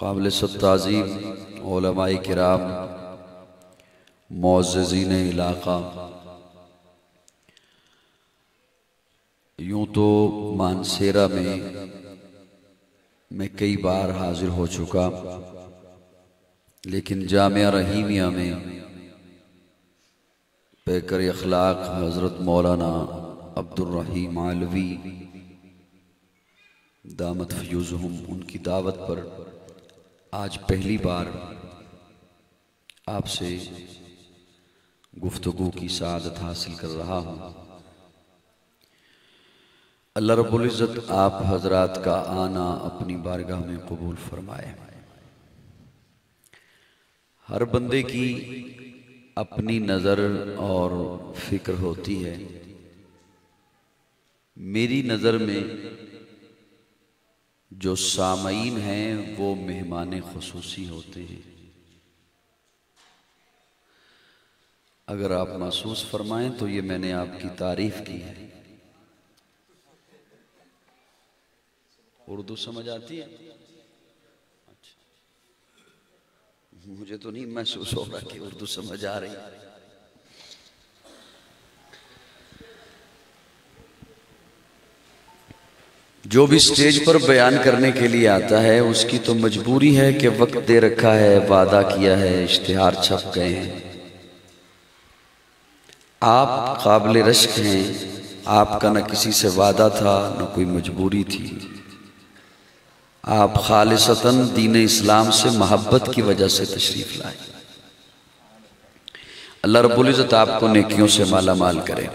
قابل تعظیم علماء کرام، معززین علاقہ، یوں تو مانسیرہ میں کئی بار حاضر ہو چکا، لیکن جامعہ رحیمیہ میں پیکر اخلاق حضرت مولانا عبدالرحیم علوی دامت فیوزہم ان کی دعوت پر آج پہلی بار آپ سے گفتگو کی سعادت حاصل کر رہا ہوں۔ اللہ رب العزت آپ حضرات کا آنا اپنی بارگاہ میں قبول فرمائے۔ ہر بندے کی اپنی نظر اور فکر ہوتی ہے، میری نظر میں جو سامعین ہیں وہ مہمان خصوصی ہوتے ہیں۔ اگر آپ محسوس فرمائیں تو یہ میں نے آپ کی تعریف کی ہے۔ اردو سمجھ آتی ہے؟ اچھا، مجھے تو نہیں محسوس ہو رہا کہ اردو سمجھ آ رہی ہے۔ جو بھی سٹیج پر بیان کرنے کے لیے آتا ہے اس کی تو مجبوری ہے کہ وقت دے رکھا ہے، وعدہ کیا ہے، اشتہار چھپ گئے ہیں۔ آپ قابل رشک ہیں، آپ کا نہ کسی سے وعدہ تھا نہ کوئی مجبوری تھی۔ آپ خالصتاً دین اسلام سے محبت کی وجہ سے تشریف لائے۔ اللہ رب العزت آپ کو نیکیوں سے مالا مال کرے۔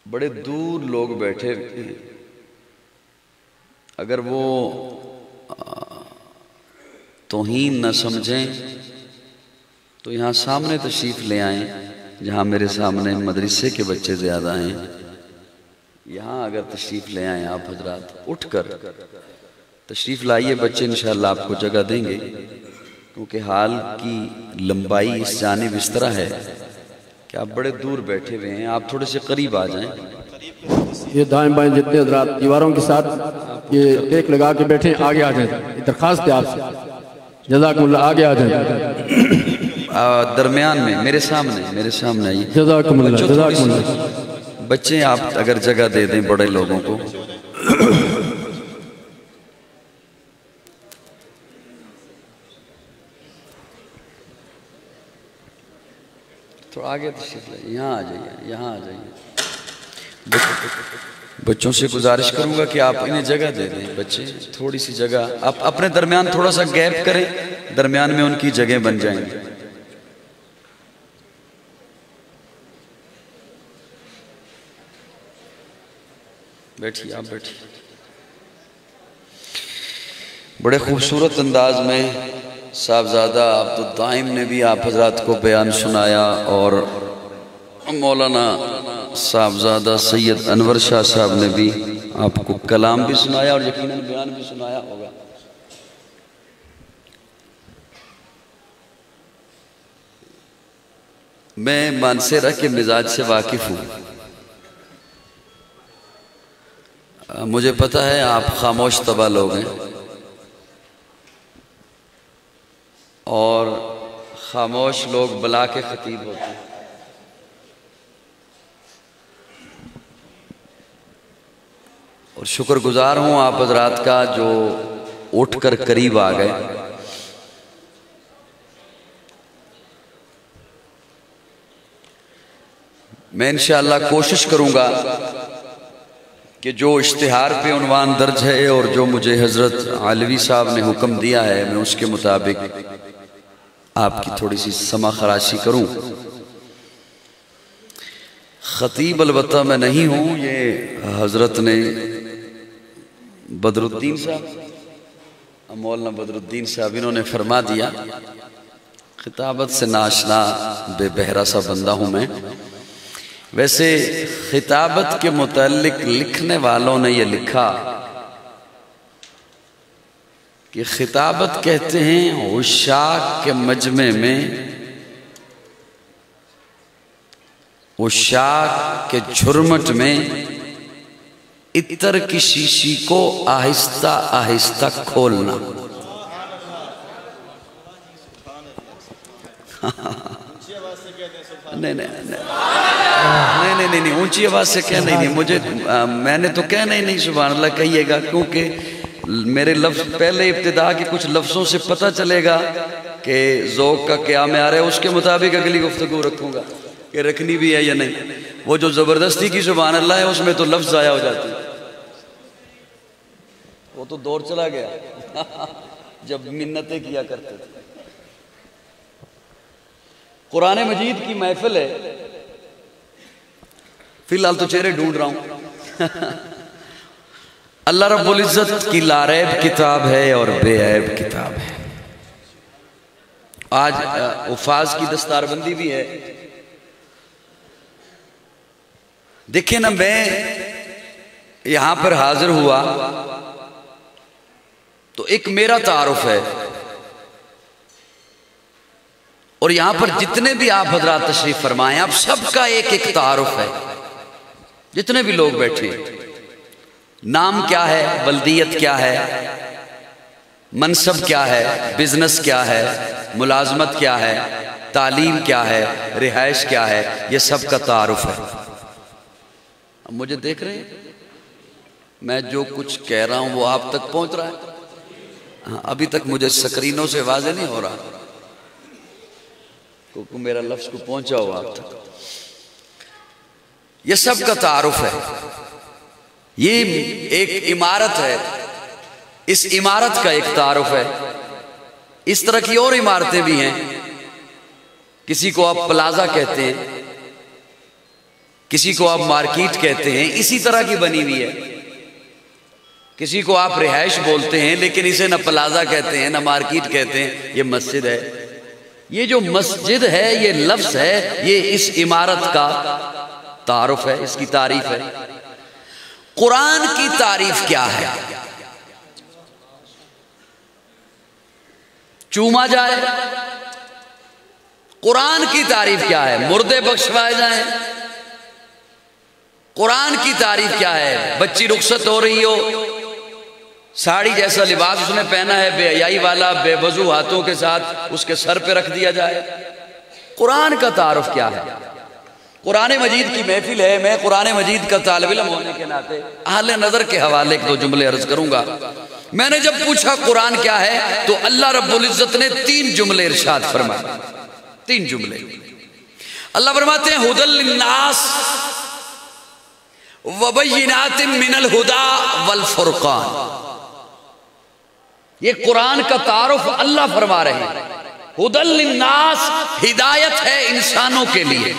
بڑے دور لوگ بیٹھے ہیں، اگر وہ توہین نہ سمجھیں تو یہاں سامنے تشریف لے آئیں، جہاں میرے سامنے مدرسے کے بچے زیادہ ہیں۔ یہاں اگر تشریف لے آئیں آپ حضرات، اٹھ کر تشریف لائیے، بچے انشاءاللہ آپ کو جگہ دیں گے، کیونکہ حال کی لمبائی اس جانب اس طرح ہے کہ آپ بڑے دور بیٹھے ہوئے ہیں، آپ تھوڑے سے قریب آ جائیں۔ یہ دائیں بائیں جتنے حضرات دیواروں کے ساتھ یہ ٹیک لگا کے بیٹھے ہیں، آگے آ جائیں، درخواست ہے آپ سے، جزاکم اللہ، آگے آ جائیں، درمیان میں میرے سامنے آئیے، جزاکم اللہ، جزاکم اللہ۔ بچے آپ اگر جگہ دے دیں بڑے لوگوں کو۔ تو آگے تشریف لائیے، یہاں آ جائیے۔ بچوں سے گزارش کروں گا کہ آپ انہیں جگہ دے دیں، بچے تھوڑی سی جگہ، آپ اپنے درمیان تھوڑا سا گیپ کریں، درمیان میں ان کی جگہ بن جائیں گے۔ بیٹھیے، آپ بیٹھیے۔ بڑے خوبصورت انداز میں صاحبزادہ عبد الدائم نے بھی آپ حضرات کو بیان سنایا، اور مولانا صاحبزادہ سید انور شاہ صاحب نے بھی آپ کو کلام بھی سنایا اور یقیناً بیان بھی سنایا ہوگا۔ میں مانسیرہ کے مزاج سے واقف ہوں، مجھے پتہ ہے آپ خاموش طبع لوگ ہیں، اور خاموش لوگ بلا کے خطیب ہوتے ہیں۔ اور شکر گزار ہوں آپ حضرات کا جو اٹھ کر قریب آ گئے۔ میں انشاءاللہ کوشش کروں گا کہ جو اشتہار پہ عنوان درج ہے اور جو مجھے حضرت علوی صاحب نے حکم دیا ہے، میں اس کے مطابق آپ کی تھوڑی سی سمع خراشی کروں۔ خطیب البتہ میں نہیں ہوں، یہ حضرت نے بدر الدین صاحب، مولانا بدر الدین صاحب، انہوں نے فرما دیا، خطابت سے ناشنا بے بہرا سا بندہ ہوں میں۔ ویسے خطابت کے متعلق لکھنے والوں نے یہ لکھا کہ خطابت کہتے ہیں عشاق کے مجمع میں، عشاق کے جھرمٹ میں عطر کی شیشی کو آہستہ آہستہ کھولنا. نہیں اونچی آواز سے کہنا ہی نہیں مجھے. میں نے تو کہنا ہی نہیں سبحان اللہ کہیے گا، کیونکہ میرے لفظ پہلے ابتدا کے کچھ لفظوں سے پتہ چلے گا کہ ذوق کا کیا معیار ہے، اس کے مطابق اگلی گفتگو رکھوں گا کہ رکھنی بھی ہے یا نہیں. وہ جو زبردستی کی سبحان اللہ ہے اس میں تو لفظ ضائع ہو جاتے ہیں. وہ تو دور چلا گیا جب منتیں کیا کرتے تھے. قرآن مجید کی محفل ہے، فی الحال تو چہرے ڈھونڈ رہا ہوں. اللہ رب العزت کی لاریب کتاب ہے اور بے عیب کتاب ہے. آج حفاظ کی دستار بندی بھی ہے. دیکھیں نا، میں یہاں پر حاضر ہوا تو ایک میرا تعارف ہے، اور یہاں پر جتنے بھی آپ حضرات تشریف فرمائیں آپ سب کا ایک ایک تعارف ہے. جتنے بھی لوگ بیٹھے، نام کیا ہے، بلدیت کیا ہے، منصب کیا ہے، بزنس کیا ہے، ملازمت کیا ہے، تعلیم کیا ہے، رہائش کیا ہے، یہ سب کا تعارف ہے. اب مجھے دیکھ رہے ہیں، میں جو کچھ کہہ رہا ہوں وہ آپ تک پہنچ رہا ہے. ابھی تک مجھے سکرینوں سے واضح نہیں ہو رہا کیونکہ میرا لفظ کو پہنچا ہوا آپ تک. یہ سب کا تعارف ہے. یہ ایک عمارت ہے، اس عمارت کا ایک تعارف ہے. اس طرح کی اور عمارتیں بھی ہیں. کسی کو آپ پلازا کہتے ہیں، کسی کو آپ مارکیٹ کہتے ہیں، اسی طرح کی بنی ہوئی ہے. کسی کو آپ رہائش بولتے ہیں لیکن اسے نہ پلازا کہتے ہیں نہ مارکیٹ کہتے ہیں، یہ مسجد ہے. یہ جو مسجد ہے، یہ لفظ ہے، یہ اس عمارت کا تعارف ہے، اس کی تعریف ہے. قرآن کی تعریف کیا ہے؟ چوما جائے. قرآن کی تعریف کیا ہے؟ مردے بخشوائے جائیں. قرآن کی تعریف کیا ہے؟ بچی رخصت ہو رہی ہو، ساڑی جیسا لباس اس نے پہنا ہے، بے حیائی والا، بے وضو ہاتھوں کے ساتھ اس کے سر پہ رکھ دیا جائے. قرآن کا تعارف کیا ہے؟ قرآن مجید کی محفل ہے. میں قرآن مجید کا طالب علم ہونے کے ناطے اہل نظر کے حوالے ایک دو جملے عرض کروں گا. میں نے جب پوچھا قرآن کیا ہے تو اللہ رب العزت نے 3 جملے ارشاد فرمائے. 3 جملے. اللہ فرماتے ہیں ھدی للناس وبینات من الہدی والفرقان. یہ قرآن کا تعارف اللہ فرما رہے ہیں. ھدی للناس، ہدایت ہے انسانوں کے لیے.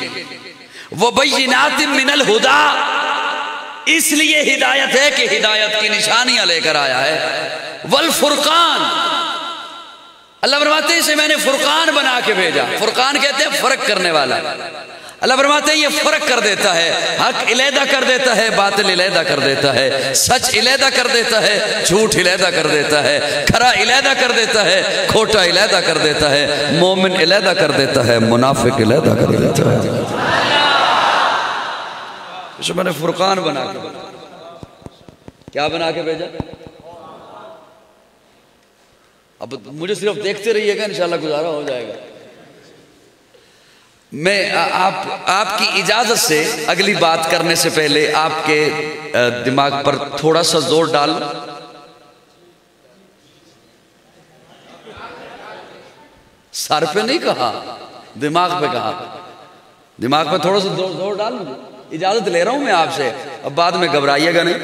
وبینات من الہدی، اس لیے ہدایت ہے کہ ہدایت کی نشانیاں لے کر آیا ہے. والفرقان، اللہ فرماتے ہیں اسے میں نے فرقان بنا کے بھیجا. فرقان کہتے ہیں فرق کرنے والا. اللہ فرماتے ہیں یہ فرق کر دیتا ہے، حق علیحدہ کر دیتا ہے، باطل علیحدہ کر دیتا ہے، سچ علیحدہ کر دیتا ہے، جھوٹ علیحدہ کر دیتا ہے، کھرا علیحدہ کر دیتا ہے، کھوٹا علیحدہ کر دیتا ہے، مومن علیحدہ کر دیتا ہے، منافق علیحدہ کر دیتا ہے. اسے میں نے فرقان بنا کے بھیجا. کیا بنا کے بھیجا؟ اب مجھے صرف دیکھتے رہیے گا، انشاءاللہ گزارا ہو جائے گا. میں آپ کی اجازت سے اگلی بات کرنے سے پہلے آپ کے دماغ پر تھوڑا سا زور ڈال. سر پہ نہیں کہا، دماغ پہ کہا. دماغ پہ تھوڑا سا زور ڈال. اجازت لے رہا ہوں میں آپ سے، اب بعد میں گھبرائیے گا نہیں.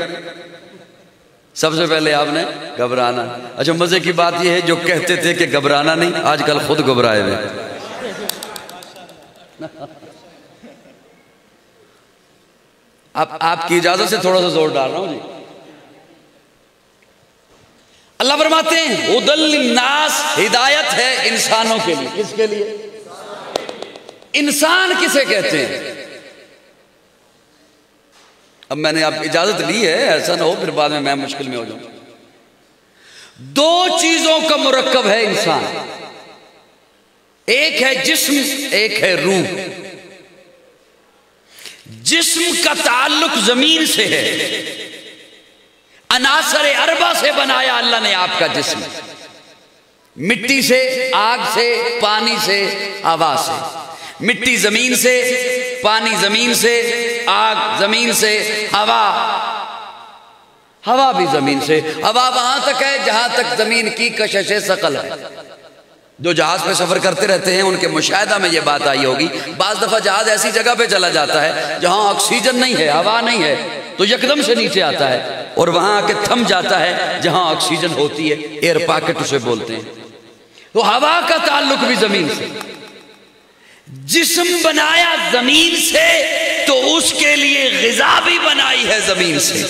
سب سے پہلے آپ نے گھبرانا. اچھا مزے کی بات یہ ہے جو کہتے تھے کہ گھبرانا نہیں، آج کل خود گھبرائے ہوئے. آپ کی اجازت سے تھوڑا سا زور ڈال رہا ہوں. جی اللہ فرماتے ہیں ھدی للناس، ہدایت ہے انسانوں کے لیے. کس کے لیے؟ انسان کسے کہتے ہیں؟ اب میں نے آپ اجازت لی ہے، ایسا نہ ہو پھر بعد میں مشکل میں ہو جاؤں. 2 چیزوں کا مرکب ہے انسان. ایک ہے جسم، ایک ہے روح. جسم کا تعلق زمین سے ہے، عناصر اربع سے بنایا اللہ نے آپ کا جسم، مٹی سے، آگ سے، پانی سے، ہوا سے۔ مٹی زمین سے، پانی زمین سے، آگ زمین سے، ہوا بھی زمین سے۔ ہوا وہاں تک ہے جہاں تک زمین کی کشش ثقل ہے۔ جو جہاز پہ سفر کرتے رہتے ہیں ان کے مشاہدہ میں یہ بات آئی ہوگی، بعض دفعہ جہاز ایسی جگہ پہ چلا جاتا ہے جہاں آکسیجن نہیں ہے، ہوا نہیں ہے، تو یکدم سے نیچے آتا ہے اور وہاں آ کے تھم جاتا ہے جہاں آکسیجن ہوتی ہے، ایئر پاکٹ اسے بولتے ہیں۔ تو ہوا کا تعلق بھی زمین سے۔ جسم بنایا زمین سے تو اس کے لیے غذا بھی بنائی ہے زمین سے۔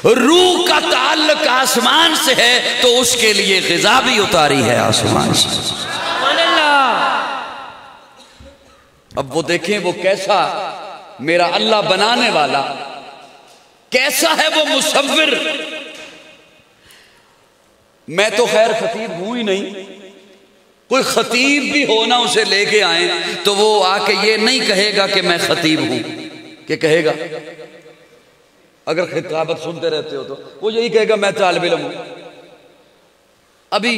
روح کا تعلق آسمان سے ہے تو اس کے لیے غذا بھی اتاری ہے آسمان سے۔ سبحان اللہ۔ اب وہ دیکھیں وہ کیسا میرا اللہ بنانے والا، کیسا ہے وہ مصور۔ میں تو خیر خطیب ہوں ہی نہیں، کوئی خطیب بھی ہونا اسے لے کے آئیں تو وہ آ کے یہ نہیں کہے گا کہ میں خطیب ہوں، کہ کہے گا؟ اگر خطابت سنتے رہتے ہو تو وہ یہی کہے گا میں طالب علم ہوں۔ ابھی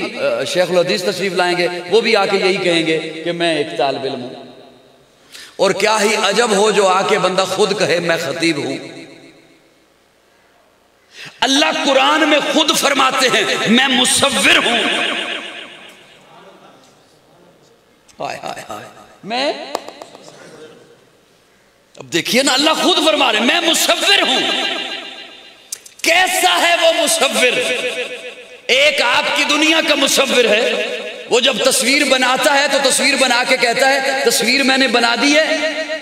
شیخ الحدیث تشریف لائیں گے، وہ بھی آ کے یہی کہیں گے کہ میں ایک طالب علم ہوں۔ اور کیا ہی عجب ہو جو آ کے بندہ خود کہے میں خطیب ہوں۔ اللہ قرآن میں خود فرماتے ہیں میں مصور ہوں۔ ہائے ہائے ہائے، میں اب دیکھیے نا، اللہ خود فرما رہے میں مصور ہوں۔ کیسا ہے وہ مصور؟ ایک آپ کی دنیا کا مصور ہے، وہ جب تصویر بناتا ہے تو تصویر بنا کے کہتا ہے تصویر میں نے بنا دی ہے،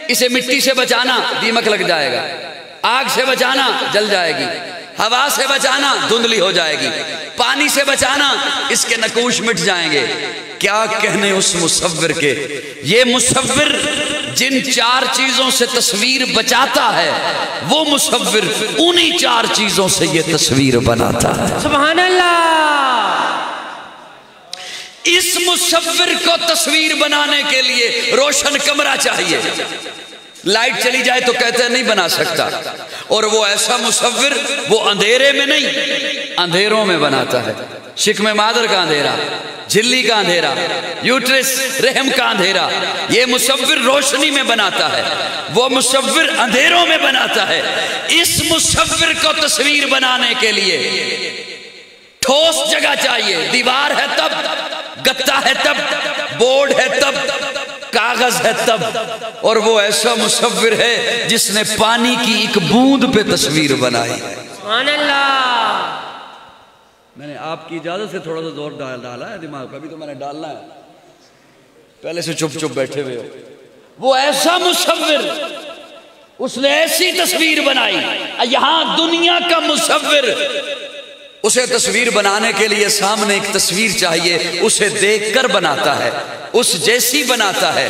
اسے مٹی سے بچانا دیمک لگ جائے گا، آگ سے بچانا جل جائے گی، ہوا سے بچانا دھندلی ہو جائے گی، پانی سے بچانا اس کے نقوش مٹ جائیں گے۔ کیا کہنے اس مصور کے؟ یہ مصور جن چار چیزوں سے تصویر بچاتا ہے وہ مصور انہی چار چیزوں سے یہ تصویر بناتا ہے۔ سبحان اللہ۔ اس مصور کو تصویر بنانے کے لیے روشن کمرہ چاہیے، لائٹ چلی جائے تو کہتے ہیں نہیں بنا سکتا، اور وہ ایسا مصور وہ اندھیرے میں نہیں اندھیروں میں بناتا ہے۔ شکم مادر کا اندھیرا، جھلی کا اندھیرا، یوٹرس رحم کا اندھیرا، یہ مصور روشنی میں بناتا ہے، وہ مصور اندھیروں میں بناتا ہے۔ اس مصور کو تصویر بنانے کے لیے ٹھوس جگہ چاہیے، دیوار ہے تب، گتا ہے تب، بورڈ ہے تب، کاغذ ہے تب، اور وہ ایسا مصور ہے جس نے پانی کی ایک بوند پہ تصویر بنائی۔ سبحان اللہ۔ میں نے آپ کی اجازت سے تھوڑا سا زور ڈالا ہے دماغ پہ، ابھی تو میں نے ڈالنا ہے، پہلے سے چپ چپ بیٹھے ہوئے ہو۔ وہ ایسا مصور، اس نے ایسی تصویر بنائی۔ یہاں دنیا کا مصور، اسے تصویر بنانے کے لیے سامنے ایک تصویر چاہیے، اسے دیکھ کر بناتا ہے، اس جیسی بناتا ہے،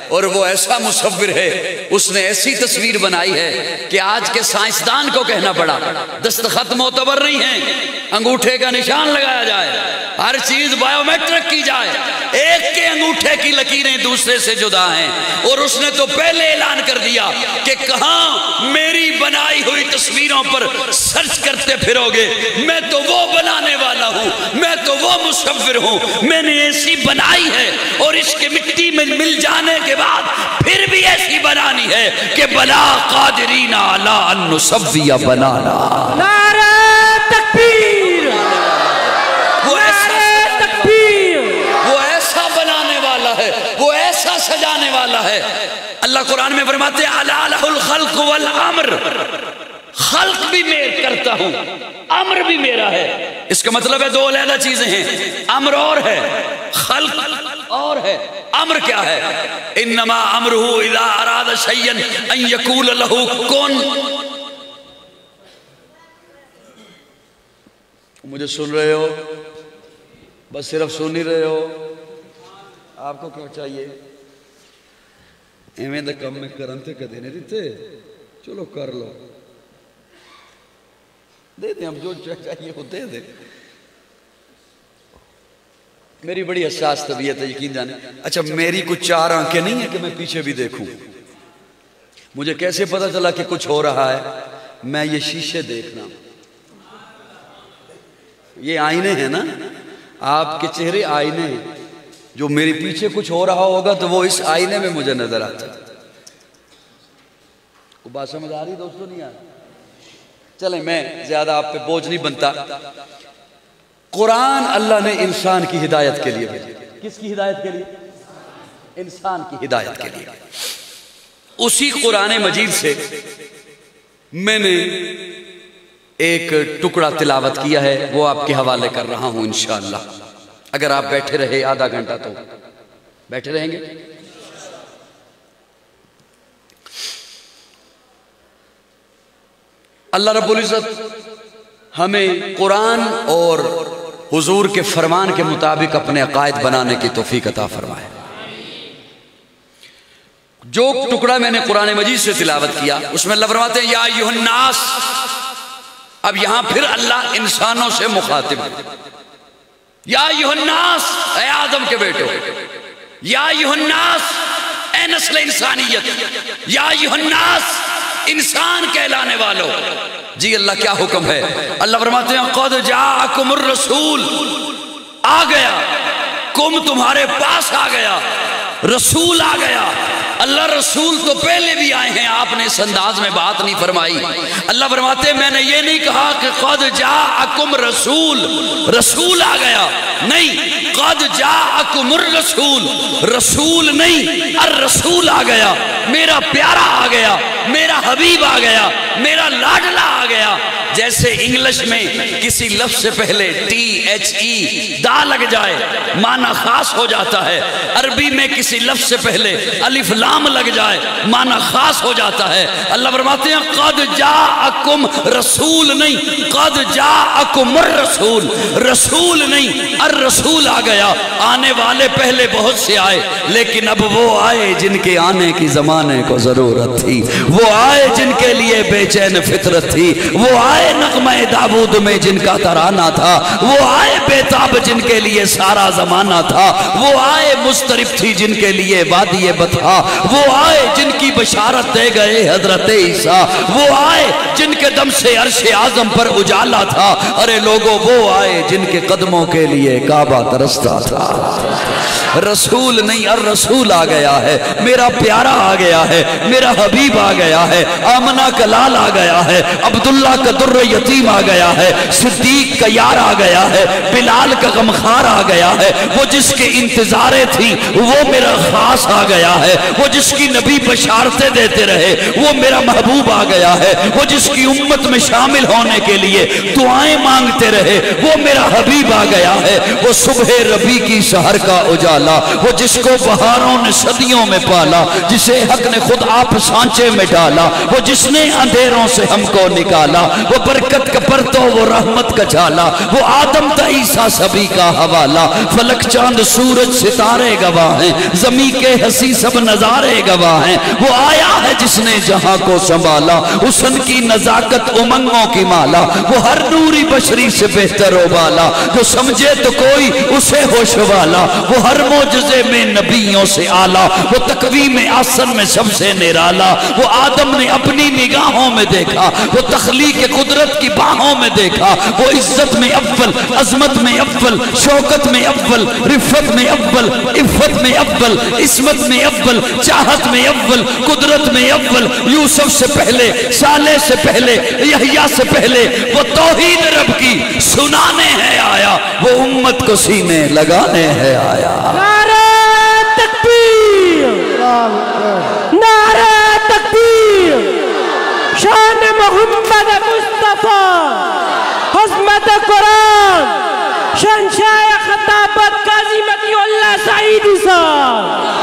اور وہ ایسا مصور ہے، اس نے ایسی تصویر بنائی ہے کہ آج کے سائنسدان کو کہنا پڑا دستخط معتبر نہیں ہیں، انگوٹھے کا نشان لگایا جائے، ہر چیز بائیو میٹرک کی جائے، ایک کے انگوٹھے کی لکیریں دوسرے سے جدا ہیں، اور اس نے تو پہلے اعلان کر دیا کہ کہاں میری بنائی ہوئی تصویروں پر سرچ کرتے پھرو گے، میں تو وہ بنانے والا ہوں، میں تو وہ مصور ہوں، میں نے ایسی بنائی ہے، اور اس کے مٹی میں مل جانے کے بعد پھر بھی ایسی بنانی ہے کہ بلا قادرین علی ان نسوی بنانا۔ نعرہ تکبیر، نعرہ تکبیر۔ وہ ایسا بنانے والا ہے، وہ ایسا سجانے والا ہے۔ اللہ قرآن میں فرماتے ہیں الا لہ الخلق والامر، خلق بھی میں کرتا ہوں، امر بھی میرا ہے۔ اس کا مطلب ہے دو علیحدہ چیزیں ہیں، امر اور ہے، خلق اور ہے۔ امر کیا ہے؟ انما امرہ اذا اراد شیئا ان یقول لہ کن۔ مجھے سن رہے ہو؟ بس صرف سن ہی رہے ہو؟ آپ کو کیا چاہیے؟ ایویں دے کم میں کرن تے کدے نہیں دیتے، چلو کر لو، دے دیں، ہم جو چاہیے وہ دے دیں۔ میری بڑی حساس طبیعت ہے یقین جانے۔ اچھا میری کچھ چار آنکھیں نہیں ہیں کہ میں پیچھے بھی دیکھوں؟ مجھے کیسے پتا چلا کہ کچھ ہو رہا ہے؟ میں یہ شیشے دیکھنا، یہ آئینے ہیں نا، آپ کے چہرے آئینے ہیں، جو میرے پیچھے کچھ ہو رہا ہوگا تو وہ اس آئینے میں مجھے نظر آتا ہے۔ کو بات سمجھ آ رہی دوستو نہیں آ رہی؟ چلیں میں زیادہ آپ پہ بوجھ نہیں بنتا۔ قرآن اللہ نے انسان کی ہدایت کے لیے بھیجا۔ کس کی ہدایت کے لیے؟ انسان کی ہدایت کے لیے۔ اسی قرآن مجید سے میں نے ایک ٹکڑا تلاوت کیا ہے، وہ آپ کے حوالے کر رہا ہوں انشاءاللہ۔ اگر آپ بیٹھے رہے آدھا گھنٹہ تو بیٹھے رہیں گے۔ اللہ رب العزت ہمیں قرآن اور حضور کے فرمان کے مطابق اپنے عقائد بنانے کی توفیق عطا فرمائے۔ جو ٹکڑا میں نے قرآن مجید سے تلاوت کیا اس میں اللہ فرماتے ہیں یا ایھا الناس۔ اب یہاں پھر اللہ انسانوں سے مخاطب ہے۔ یا ایھا الناس، اے آدم کے بیٹو، یا ایھا الناس، اے نسل انسانیت، یا ایھا الناس، انسان کہلانے والوں۔ جی اللہ کیا حکم ہے؟ اللہ فرماتے ہیں قد جاءکم الرسول، آ گیا، کم تمہارے پاس آ گیا، رسول آ گیا۔ اللہ رسول تو پہلے بھی آئے ہیں، آپ نے اس انداز میں بات نہیں فرمائی۔ اللہ فرماتے ہیں میں نے یہ نہیں کہا کہ قد جاءکم رسول، رسول آ گیا، نہیں، قد جاءکم الرسول، رسول نہیں، الرسول آ گیا، میرا پیارا آ گیا، میرا حبیب آ گیا، میرا لاڈلا آ گیا۔ جیسے انگلش میں کسی لفظ سے پہلے THE دا لگ جائے معنی خاص ہو جاتا ہے، عربی میں کسی لفظ سے پہلے الف لام لگ جائے معنی خاص ہو جاتا ہے۔ اللہ فرماتے ہیں قد جاءکم رسول نہیں، قد جاءکم الرسول، رسول نہیں، الرسول آ گیا۔ آنے والے پہلے بہت سے آئے، لیکن اب وہ آئے جن کے آنے کی زمانے کو ضرورت تھی، وہ آئے جن کے لیے بے چین فطرت تھی، وہ آئے نغمہ داود میں جن کا ترانہ تھا، وہ آئے بیتاب جن کے لیے سارا زمانہ تھا، وہ آئے مضطرب تھی جن کے لیے وادی بطحا، وہ آئے جن کی بشارت دے گئے حضرت عیسیٰ، وہ آئے جن کے دم سے عرش اعظم پر اجالا تھا۔ ارے لوگوں وہ آئے جن کے قدموں کے لیے کعبہ ترستا تھا۔ رسول نہیں، الرسول آ گیا ہے، میرا پیارا آ گیا ہے، میرا حبیب آ گیا ہے، آمنہ کا لال آ گیا ہے، عبداللہ کا در یتیم آ گیا ہے، صدیق کا یار آ گیا ہے، بلال کا غمخوار آ گیا ہے، وہ جس کے انتظاریں تھی وہ میرا خاص آ گیا ہے، وہ جس کی نبی بشارتیں دیتے رہے وہ میرا محبوب آ گیا ہے، وہ جس کی امت میں شامل ہونے کے لیے دعائیں مانگتے رہے وہ میرا حبیب آ گیا ہے، وہ صبح ربی کی سحر کا اجالا، وہ جس کو بہاروں نے صدیوں میں پالا، جسے حق نے خود آپ سانچے میں ڈالا، وہ جس نے اندھیروں سے ہم کو نکالا، وہ برکت کا پرتو، وہ رحمت کا جھالا، وہ آدم تا عیسیٰ سبھی کا حوالہ، فلک چاند سورج ستارے گواہ ہیں، زمین کے ہنسی سب نظارے گواہ ہیں، وہ آیا ہے جس نے جہاں کو سنبھالا، حسن کی نزاکت امنگوں کی مالا، وہ ہر نوری بشری سے بہتر و بالا، جو سمجھے تو کوئی اسے ہوش والا، وہ ہر معجزے میں نبیوں سے آلہ، وہ تقویم آسن میں سب سے نرالا، وہ آدم نے اپنی نگاہوں میں دیکھا، وہ تخلیق قدرت کی باہوں میں دیکھا، وہ عزت میں اول، عظمت میں اول، شوکت میں اول، رفت میں اول، عفت میں اول، عصمت میں اول، چاہت میں اول، قدرت میں اول، یوسف سے پہلے، صالح سے پہلے، یحییٰ سے پہلے، وہ توحید رب کی سنانے ہے آیا، وہ امت کو سینے لگانے ہے آیا۔ نعرہ تکبیر، نعرہ تکبیر، شان محمد مصطفیٰ، عظمت قرآن، شہنشاہ خطابت قاضی مطیع اللہ سعیدی صاحب۔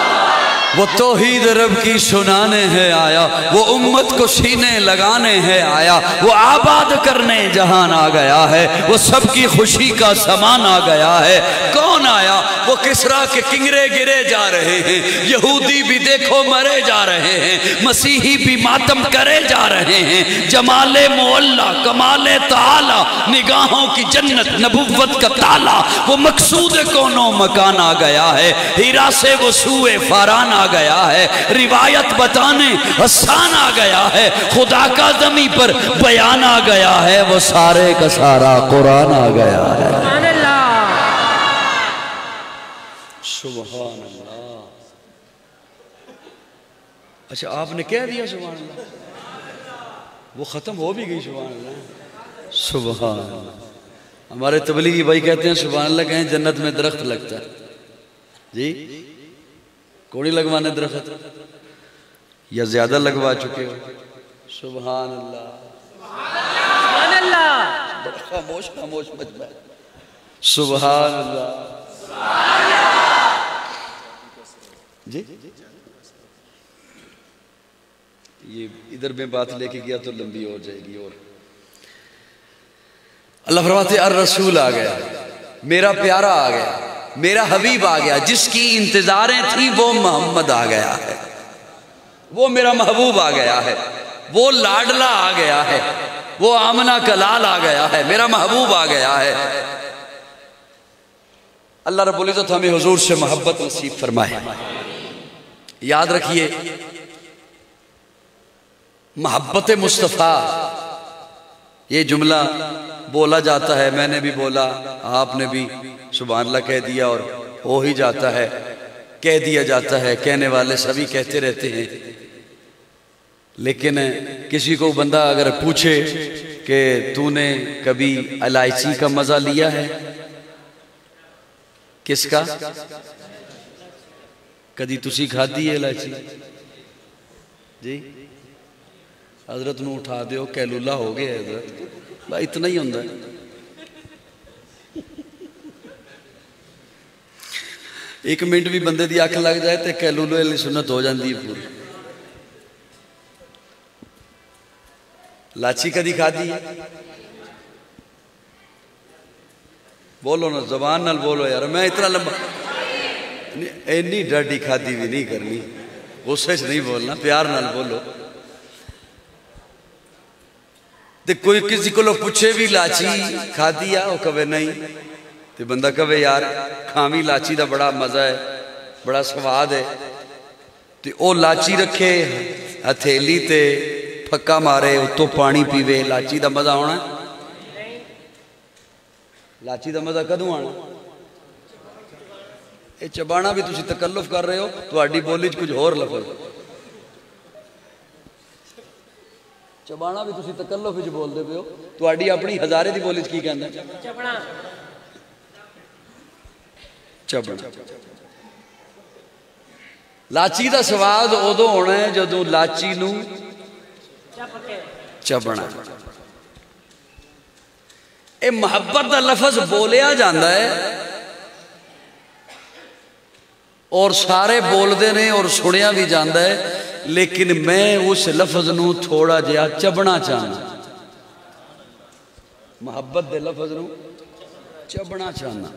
وہ توحید رب کی سنانے ہے آیا، وہ امت کو سینے لگانے ہے آیا، وہ آباد کرنے جہان آ گیا ہے، وہ سب کی خوشی کا سامان آ گیا ہے۔ کون آیا؟ وہ کسریٰ کے کنگرے گرے جا رہے ہیں، یہودی بھی دیکھو مرے جا رہے ہیں، مسیحی بھی ماتم کرے جا رہے ہیں، جمال معلیٰ، کمال تعالی، نگاہوں کی جنت، نبوت کا تالا، وہ مقصود کونوں مکان آ گیا ہے، ہیرا سے وہ سوئے فاران آ آ گیا ہے، روایت بتانے حسان آ گیا ہے، خدا کا زمین پر بیان آ گیا ہے، وہ سارے کا سارا قرآن آ گیا ہے۔ سبحان اللہ، سبحان اللہ۔ اچھا آپ نے کہہ دیا سبحان اللہ، وہ ختم ہو بھی گئی سبحان اللہ۔ سبحان اللہ۔ ہمارے تبلیغی بھائی کہتے ہیں سبحان اللہ کہیں جنت میں درخت لگتا ہے، جی کوڑی لگوانے درخت یا زیادہ لگوا چکے ہو؟ سبحان اللہ، سبحان اللہ، خاموش خاموش مجمع، سبحان اللہ، جی یہ ادھر میں بات لے کے گیا تو لمبی ہو جائے گی۔ اور اللہ فرماتے الرسول آ گیا، میرا پیارا آ گیا، میرا حبیب آ گیا، جس کی انتظاریں تھیں وہ محمد آ گیا ہے، وہ میرا محبوب آ گیا ہے، وہ لاڈلا آ گیا ہے، وہ آمنہ کا لال آ گیا ہے، میرا محبوب آ گیا ہے۔ اللہ رب العزت ہمیں حضور سے محبت نصیب فرمائے۔ یاد رکھیے محبت مصطفیٰ، یہ جملہ بولا جاتا ہے، میں نے بھی بولا، آپ نے بھی سبحان اللہ کہہ دیا، اور ہو ہی جاتا ہے، کہہ دیا جاتا ہے، کہنے والے سبھی کہتے رہتے ہیں۔ لیکن کسی کو بندہ اگر پوچھے کہ تو نے کبھی الائچی کا مزہ لیا ہے؟ کس کا؟ کدی تسی کھادی ہے الائچی؟ جی حضرت نو اٹھا دیو، کیلولہ ہو گیا حضرت، بھائی اتنا ہی ہوندہ ہے۔ ایک منٹ بھی بندے دی آنکھ لگ جائے تے کیلولہ علی سنت ہو جاندی ہے پوری۔ لاچی کدی کھادی ہے؟ بولو نا، زبان نال بولو یار، میں اتنا لمبا اینی ڈاڈی کھادی بھی نہیں کرنی، غصے سے نہیں بولنا، پیار نال بولو۔ تے کوئی کسی کو پوچھے بھی لاچی کھادی ہے، وہ کہے نہیں، تے بندہ کہے یار کھامی لاچی دا بڑا مزہ ہے، بڑا سواد ہے، تے او لاچی رکھے ہتھیلی تے پھکا مارے اتو پانی پیوے، لاچی دا مزہ ہونا ہے؟ لاچی دا مزہ کدوں آنا؟ یہ چبانا بھی تسی تکلف کر رہے ہو، تو آڈی بولی کچھ اور لفظ، چبانا بھی تسی تکلف وچ بول دے پے ہو، تو آڈی اپنی ہزارے دی بولی کی کہندا ہے؟ چپڑا، چبنا۔ لاچی دا سواد ادو ہونا ہے جدوں لاچی نو چبنا۔ اے محبت دا لفظ بولیا جاندا ہے اور سارے بول دے نے اور سنیا بھی جاندا ہے، لیکن میں اس لفظ نو تھوڑا جہا چبنا چاہنا، محبت دے لفظ نو چبنا چاہنا۔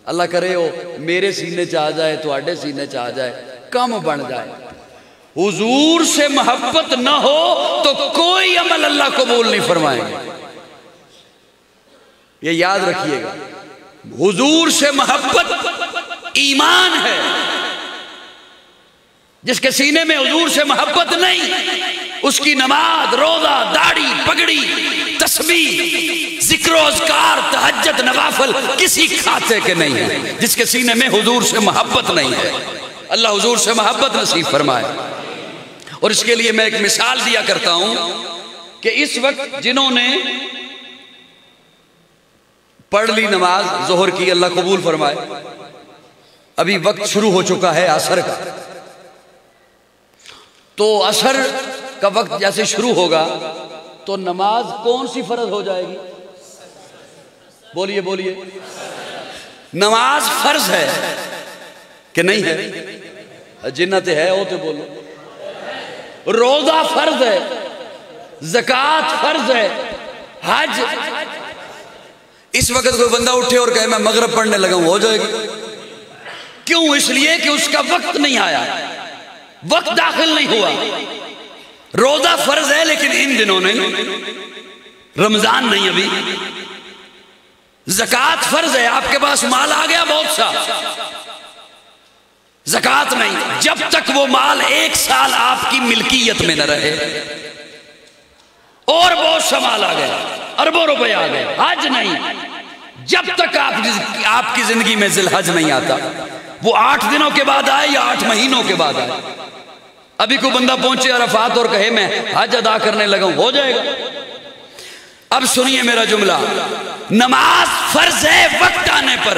اللہ کرے ہو میرے سینے چاہ جائے، تو آڈے سینے چاہ جائے، کم بن جائے۔ حضور سے محبت نہ ہو تو کوئی عمل اللہ قبول نہیں فرمائیں گے، یہ یاد رکھیے گا۔ حضور سے محبت ایمان ہے، جس کے سینے میں حضور سے محبت نہیں، اس کی نماز، روزہ، داڑھی، پگڑی، تسبیح، ذکر و اذکار، تہجد، نوافل کسی کھاتے کے نہیں ہیں، جس کے سینے میں حضور سے محبت نہیں ہے۔ اللہ حضور سے محبت نصیب فرمائے۔ اور اس کے لیے میں ایک مثال دیا کرتا ہوں کہ اس وقت جنہوں نے پڑھ لی نماز ظہر کی، اللہ قبول فرمائے، ابھی وقت شروع ہو چکا ہے عصر کا، تو عصر کا وقت جیسے شروع ہوگا تو نماز کون سی فرض ہو جائے گی؟ بولیے بولیے، نماز فرض ہے کہ نہیں ہے؟ جنت ہے وہ تو بولو۔ روزہ فرض ہے، زکوٰۃ فرض ہے، حج۔ اس وقت کوئی بندہ اٹھے اور کہے میں مغرب پڑھنے لگا ہوں، ہو جائے گی؟ کیوں؟ اس لیے کہ اس کا وقت نہیں آیا، وقت داخل نہیں ہوا۔ روزہ فرض ہے لیکن ان دنوں نہیں، رمضان نہیں ابھی۔ زکوٰۃ فرض ہے، آپ کے پاس مال آ گیا بہت سا، زکات نہیں، جب تک وہ مال 1 سال آپ کی ملکیت میں نہ رہے، اور بہت سا مال آ گیا، اربوں روپے آ گئے، حج نہیں، جب تک آپ کی زندگی میں ذی الحج نہیں آتا، وہ 8 دنوں کے بعد آئے یا 8 مہینوں کے بعد آئے۔ ابھی کوئی بندہ پہنچے عرفات اور کہے میں حج ادا کرنے لگا ہوں، ہو جائے گا۔ اب سنیے میرا جملہ، نماز فرض ہے وقت آنے پر،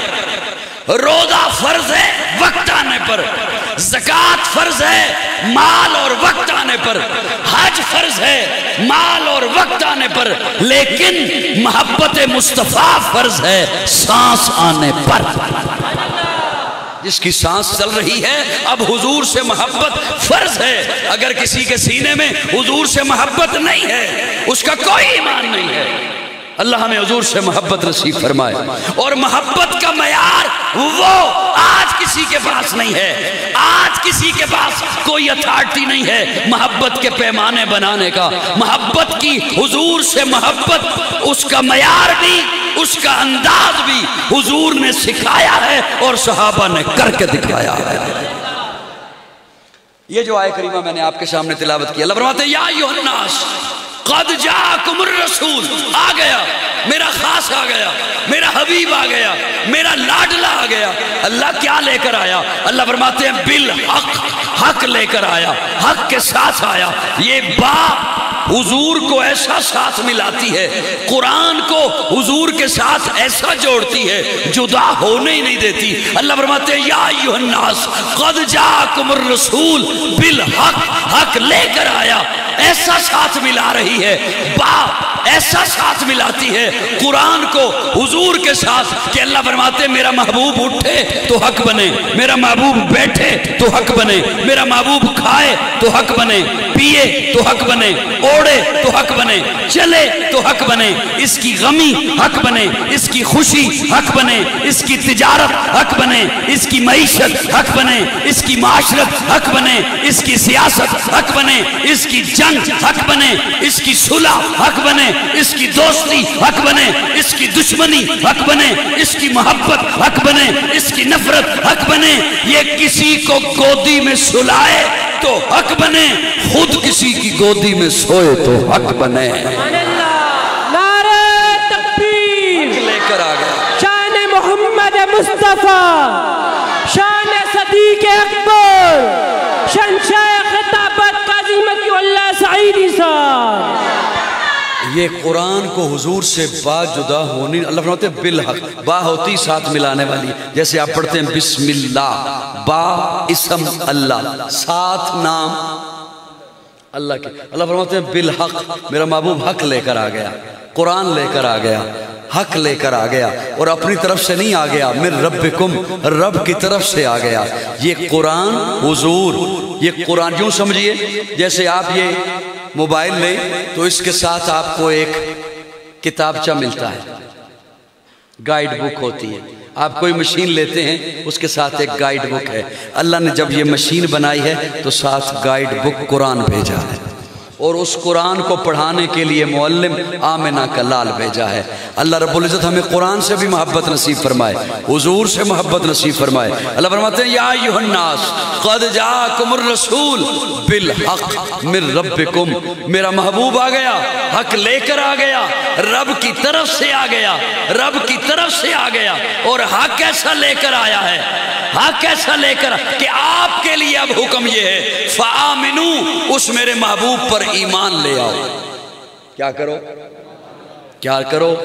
روزہ فرض ہے وقت آنے پر، زکات فرض ہے مال اور وقت آنے پر، حج فرض ہے مال اور وقت آنے پر، لیکن محبت مصطفیٰ فرض ہے سانس آنے پر۔ جس کی سانس چل رہی ہے اب حضور سے محبت فرض ہے۔ اگر کسی کے سینے میں حضور سے محبت نہیں ہے، اس کا کوئی ایمان نہیں ہے۔ اللہ ہمیں حضور سے محبت نصیب فرمائے۔ اور محبت کا معیار وہ آج کسی کے پاس نہیں ہے، آج کسی کے پاس کوئی اتھارٹی نہیں ہے محبت کے پیمانے بنانے کا۔ محبت کی حضور سے محبت، اس کا معیار بھی، اس کا انداز بھی حضور نے سکھایا ہے اور صحابہ نے کر کے دکھایا ہے۔ یہ جو آیت کریمہ میں نے آپ کے سامنے تلاوت کی، اللہ فرماتے ہیں یا ایھا الناس قد جاءکم الرسول، آ گیا میرا خاص، آ گیا میرا حبیب، آ گیا میرا لاڈلا، آ گیا۔ اللہ کیا لے کر آیا؟ اللہ فرماتے ہیں بالحق، حق لے کر آیا، حق کے ساتھ آیا۔ یہ حضور کو ایسا ساتھ ملاتی ہے، قرآن کو حضور کے ساتھ ایسا جوڑتی ہے، جدا ہونے ہی نہیں دیتی۔ اللہ فرماتے ہیں یا ایھا الناس قد جاءکم الرسول بالحق، حق لے کر آیا، ایسا ساتھ ملا رہی ہے، ایسا ساتھ ملاتی ہے قرآن کو حضور کے ساتھ کہ اللہ فرماتے ہیں میرا محبوب اٹھے تو حق بنے، میرا محبوب بیٹھے تو حق بنے، میرا محبوب کھائے تو حق بنے، پیے تو حق بنے، اوڑے تو حق بنے، چلے تو حق بنے، اس کی غمی حق بنے، اس کی خوشی حق بنے، اس کی تجارت حق بنے، اس کی معیشت حق بنے، اس کی معاشرت حق بنے، اس کی سیاست حق بنے، اس کی جنگ حق بنے، اس کی صلح حق بنے، اس کی دوستی حق بنے، اس کی دشمنی حق بنے، اس کی محبت حق بنے، اس کی نفرت حق بنے۔ یہ کسی کو گودی میں سلائے تو حق بنے، خود کسی کی گودی میں سوئے تو حق بنے۔ نعرہ تکبیر، لے کر آ گیا شان محمد مصطفیٰ، شان صدیق اکبر، شہنشاہ خطابت قاضی مکی اللہ سعیدی صاحب۔ یہ قرآن کو حضور سے با جدا ہونی، اللہ فرماتے ہیں بالحق، با ہوتی ساتھ ملانے والی، جیسے آپ پڑھتے ہیں بسم اللہ، با اسم اللہ، ساتھ نام اللہ کے، اللہ فرماتے ہیں بالحق، میرا محبوب حق لے کر آ گیا، قرآن لے کر آ گیا، حق لے کر آ گیا، اور اپنی طرف سے نہیں آ گیا، من ربکم، رب کی طرف سے آ گیا۔ یہ قرآن حضور، یہ قرآن یوں سمجھیے جیسے آپ یہ موبائل لیں تو اس کے ساتھ آپ کو ایک کتابچہ ملتا ہے، گائیڈ بک ہوتی ہے۔ آپ کوئی مشین لیتے ہیں اس کے ساتھ ایک گائیڈ بک ہے۔ اللہ نے جب یہ مشین بنائی ہے تو ساتھ گائیڈ بک قرآن بھیجا ہے، اور اس قرآن کو پڑھانے کے لیے معلم آمنہ کا لال بھیجا ہے۔ اللہ رب العزت ہمیں قرآن سے بھی محبت نصیب فرمائے، حضور سے محبت نصیب فرمائے۔ اللہ فرماتے ہیں یا ایھا الناس قد جاءکم الرسول بالحق من ربکم، میرا محبوب آ گیا، حق لے کر آ گیا، رب کی طرف سے آ گیا، رب کی طرف سے آ گیا، اور حق ایسا لے کر آیا ہے، حق ایسا لے کر کہ آپ کے لیے اب حکم یہ ہے فآمنوا، اس میرے محبوب پر ایمان لے آؤ۔ کیا کرو؟ کیا کرو؟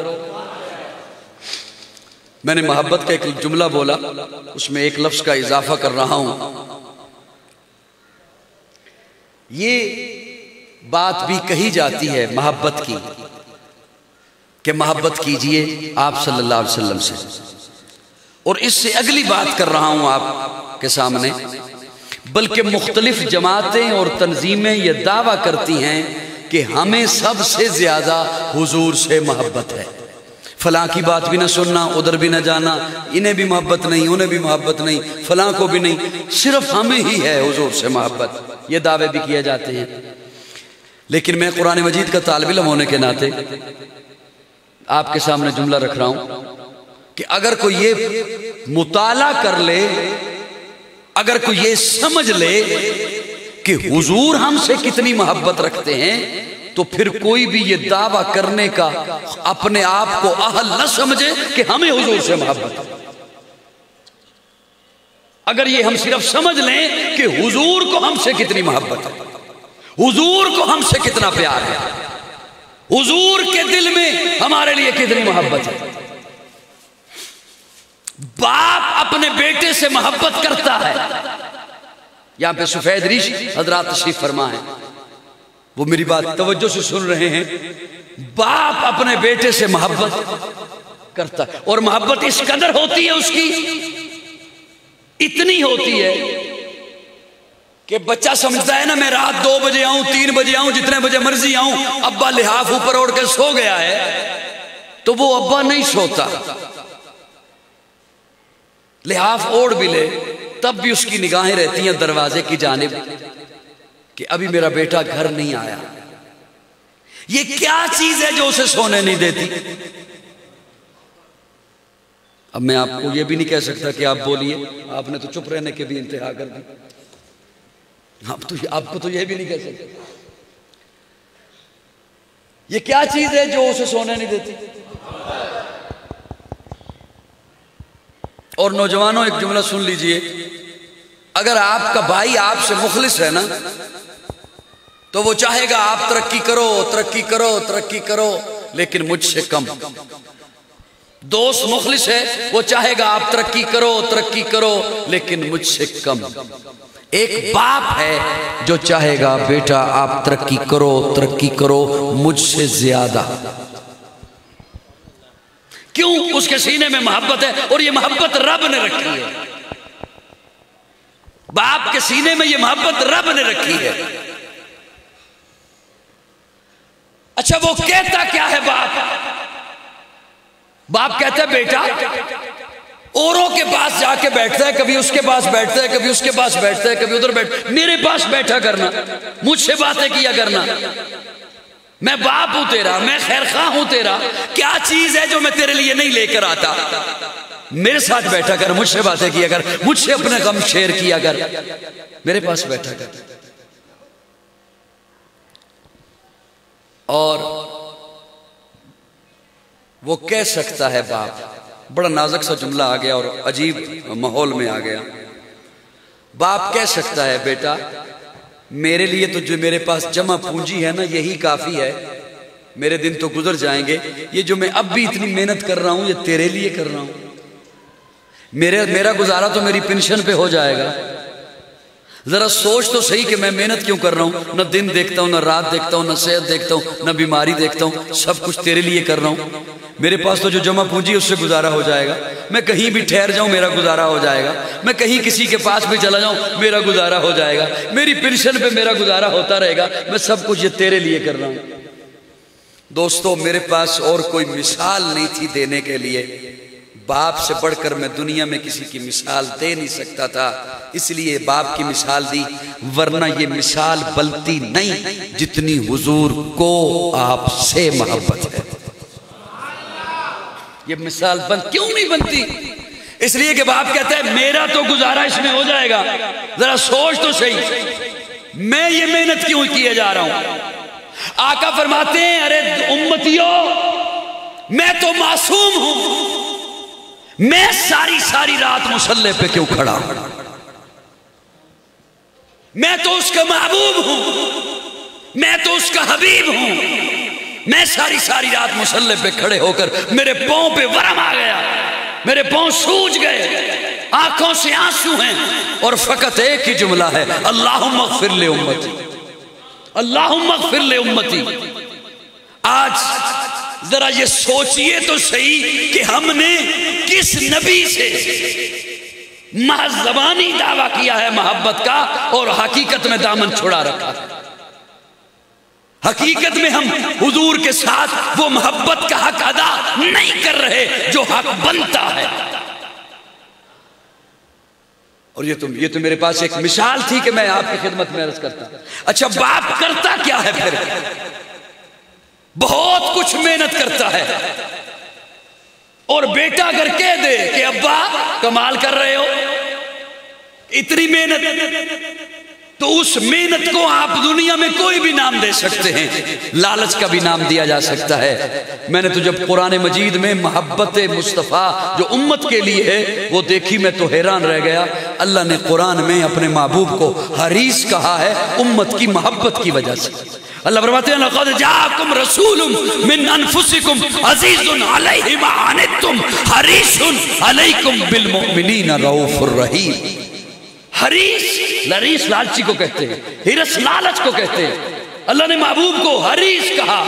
میں نے محبت کا ایک جملہ بولا، اس میں ایک لفظ کا اضافہ کر رہا ہوں۔ یہ بات بھی کہی جاتی ہے محبت کی کہ محبت کیجئے آپ صلی اللہ علیہ وسلم سے، اور اس سے اگلی بات کر رہا ہوں آپ کے سامنے، بلکہ مختلف جماعتیں اور تنظیمیں یہ دعویٰ کرتی ہیں کہ ہمیں سب سے زیادہ حضور سے محبت ہے، فلاں کی بات بھی نہ سننا، ادھر بھی نہ جانا، انہیں بھی محبت نہیں، انہیں بھی محبت نہیں، فلاں کو بھی نہیں، صرف ہمیں ہی ہے حضور سے محبت۔ یہ دعوے بھی کیے جاتے ہیں، لیکن میں قرآن مجید کا طالب علم ہونے کے ناطے آپ کے سامنے جملہ رکھ رہا ہوں کہ اگر کوئی یہ مطالعہ کر لے اگر کوئی یہ سمجھ لے کہ حضور ہم سے کتنی محبت رکھتے ہیں تو پھر کوئی بھی یہ دعویٰ کرنے کا اپنے آپ کو اہل نہ سمجھے کہ ہمیں حضور سے محبت ہے۔ اگر یہ ہم صرف سمجھ لیں کہ حضور کو ہم سے کتنی محبت ہے، حضور کو ہم سے کتنا پیار ہے، حضور کے دل میں ہمارے لیے کتنی محبت ہے۔ باپ اپنے بیٹے سے محبت کرتا ہے۔ یہاں پہ سفید ریش حضرات تشریف فرما ہے، وہ میری بات توجہ سے سن رہے ہیں۔ باپ اپنے بیٹے سے محبت کرتا ہے، اور محبت اس قدر ہوتی ہے اس کی، اتنی ہوتی ہے کہ بچہ سمجھتا ہے نا میں رات 2 بجے آؤں 3 بجے آؤں جتنے بجے مرضی آؤں، ابا لحاف اوپر اوڑھ کے سو گیا ہے تو وہ ابا نہیں سوتا، لحاف اوڑھ بھی لے تب بھی اس کی نگاہیں رہتی ہیں دروازے کی جانب کہ ابھی میرا بیٹا گھر نہیں آیا۔ یہ کیا چیز ہے جو اسے سونے نہیں دیتی؟ اب میں آپ کو یہ بھی نہیں کہہ سکتا کہ آپ بولیے، آپ نے تو چپ رہنے کے بھی انتہا کر دی، آپ کو تو یہ بھی نہیں کہہ سکتے۔ یہ کیا چیز ہے جو اسے سونے نہیں دیتی؟ اور نوجوانوں ایک جملہ سن لیجئے، اگر آپ کا بھائی آپ سے مخلص ہے نا تو وہ چاہے گا آپ ترقی کرو ترقی کرو ترقی کرو لیکن مجھ سے کم۔ دوست مخلص ہے، وہ چاہے گا آپ ترقی کرو ترقی کرو لیکن مجھ سے کم۔ ایک باپ ہے جو چاہے گا بیٹا آپ ترقی کرو مجھ سے زیادہ۔ کیوں؟ اس کے سینے میں محبت ہے، اور یہ محبت رب نے رکھی ہے۔ باپ کے سینے میں یہ محبت رب نے رکھی ہے۔ اچھا وہ کہتا کیا ہے باپ؟ باپ کہتا ہے بیٹا اوروں کے پاس جا کے بیٹھتا ہے، کبھی اس کے پاس بیٹھتا ہے، کبھی اس کے پاس بیٹھتا ہے، کبھی ادھر بیٹھتا، میرے پاس بیٹھا کرنا، مجھ سے باتیں کیا کرنا، میں باپ ہوں تیرا، میں خیر خواہ ہوں تیرا، کیا چیز ہے جو میں تیرے لیے نہیں لے کر آتا؟ میرے ساتھ بیٹھا کر، مجھ سے باتیں کیا کر، مجھ سے اپنے غم شیئر کیا کر، میرے پاس بیٹھا کر۔ اور وہ کہہ سکتا ہے باپ، بڑا نازک سا جملہ آ گیا اور عجیب ماحول میں آ گیا، باپ کہہ سکتا ہے بیٹا میرے لیے تو جو میرے پاس جمع پونجی ہے نا یہی کافی ہے، میرے دن تو گزر جائیں گے، یہ جو میں اب بھی اتنی محنت کر رہا ہوں یہ تیرے لیے کر رہا ہوں، میرا گزارا تو میری پینشن پہ ہو جائے گا، ذرا سوچ تو صحیح کہ میں محنت کیوں کر رہا ہوں، نہ دن دیکھتا ہوں نہ رات دیکھتا ہوں نہ صحت دیکھتا ہوں نہ بیماری دیکھتا ہوں، سب کچھ تیرے لیے کر رہا ہوں، میرے پاس تو جو جمع پونجی اس سے گزارا ہو جائے گا، میں کہیں بھی ٹھہر جاؤں میرا گزارا ہو جائے گا، میں کہیں کسی کے پاس بھی چلا جاؤں میرا گزارا ہو جائے گا، میری پینشن پہ میرا گزارا ہوتا رہے گا، میں سب کچھ یہ تیرے لیے کر رہا ہوں۔ دوستو میرے پاس اور کوئی مثال نہیں تھی دینے کے لیے، باپ سے بڑھ کر میں دنیا میں کسی کی مثال دے نہیں سکتا تھا، اس لیے باپ کی مثال دی، ورنہ یہ مثال بنتی نہیں جتنی حضور کو آپ سے محبت ہے۔ یہ مثال کیوں نہیں بنتی؟ اس لیے کہ باپ کہتا ہے میرا تو گزارا اس میں ہو جائے گا، ذرا سوچ تو صحیح میں یہ محنت کیوں کیے جا رہا ہوں۔ آقا فرماتے ہیں ارے امتیوں میں تو معصوم ہوں، میں ساری رات مصلی پہ کیوں کھڑا ہوں، میں تو اس کا محبوب ہوں، میں تو اس کا حبیب ہوں، میں ساری رات مصلی پہ کھڑے ہو کر میرے پاؤں پہ ورم آ گیا، میرے پاؤں سوج گئے، آنکھوں سے آنسو ہیں، اور فقط ایک ہی جملہ ہے اللہم اغفر لامتی، اللہم اغفر لامتی۔ آج ذرا یہ سوچئے تو صحیح کہ ہم نے کس نبی سے محض زبانی دعویٰ کیا ہے محبت کا، اور حقیقت میں دامن چھڑا رکھا ہے۔ حقیقت میں ہم حضور کے ساتھ وہ محبت کا حق ادا نہیں کر رہے جو حق بنتا ہے۔ اور یہ تو میرے پاس ایک مثال تھی کہ میں آپ کی خدمت میں عرض کرتا۔ اچھا باپ کرتا کیا ہے پھر؟ بہت کچھ محنت کرتا ہے، اور بیٹا اگر کہہ دے کہ ابا کمال کر رہے ہو، اتنی محنت، تو اس محنت کو آپ دنیا میں کوئی بھی نام دے سکتے ہیں، لالچ کا بھی نام دیا جا سکتا ہے۔ میں نے تو جب قرآن مجید میں محبت مصطفیٰ جو امت کے لیے ہے وہ دیکھی، میں تو حیران رہ گیا۔ اللہ نے قرآن میں اپنے محبوب کو حریص کہا ہے امت کی محبت کی وجہ سے۔ اللہ فرماتے ہیں لقد جاءکم رسول من انفسکم عزیز علیہ ما عنتم حریص علیکم بالمؤمنین رؤوف الرحیم۔ حریص، لریس لالچی کو کہتے ہیں، ہرس لالچ کو کہتے ہیں۔ اللہ نے محبوب کو حریص کہا۔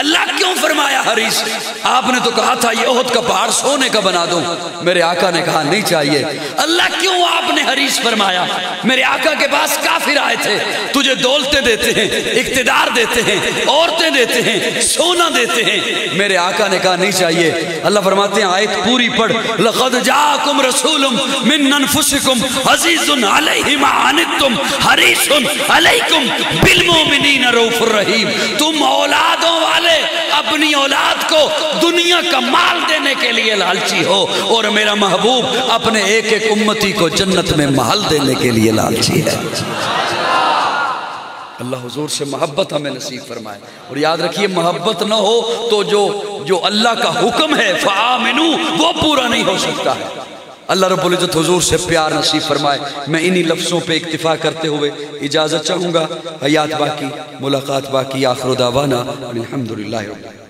اللہ کیوں فرمایا حریص؟ آپ نے تو کہا تھا یہ احد کا پہاڑ سونے کا بنا دوں، میرے آقا نے کہا نہیں چاہیے۔ اللہ کیوں آپ نے حریص فرمایا؟ میرے آقا کے پاس کافر آئے تھے، تجھے دولتیں دیتے ہیں، اقتدار دیتے ہیں، عورتیں دیتے ہیں، سونا دیتے ہیں، میرے آقا نے کہا نہیں چاہیے۔ اللہ فرماتے ہیں آیت پوری پڑھ، لقد جاءکم رسول من انفسکم عزیز علیہ ما عنتم حریص علیکم بالمؤمنین رؤوف الرحیم۔ تم اولادوں والے اپنی اولاد کو دنیا کا مال دینے کے لیے لالچی ہو، اور میرا محبوب اپنے ایک ایک امتی کو جنت میں محل دینے کے لیے لالچی ہے۔ اللہ حضور سے محبت ہمیں نصیب فرمائے، اور یاد رکھیے محبت نہ ہو تو جو اللہ کا حکم ہے فآمنوا وہ پورا نہیں ہو سکتا ہے۔ اللہ رب العزت حضور سے پیار نصیب فرمائے۔ میں انہی لفظوں پہ اکتفا کرتے ہوئے اجازت چاہوں گا، حیات باقی، ملاقات باقی، آخر دعوانا الحمدللہ رب العالمین۔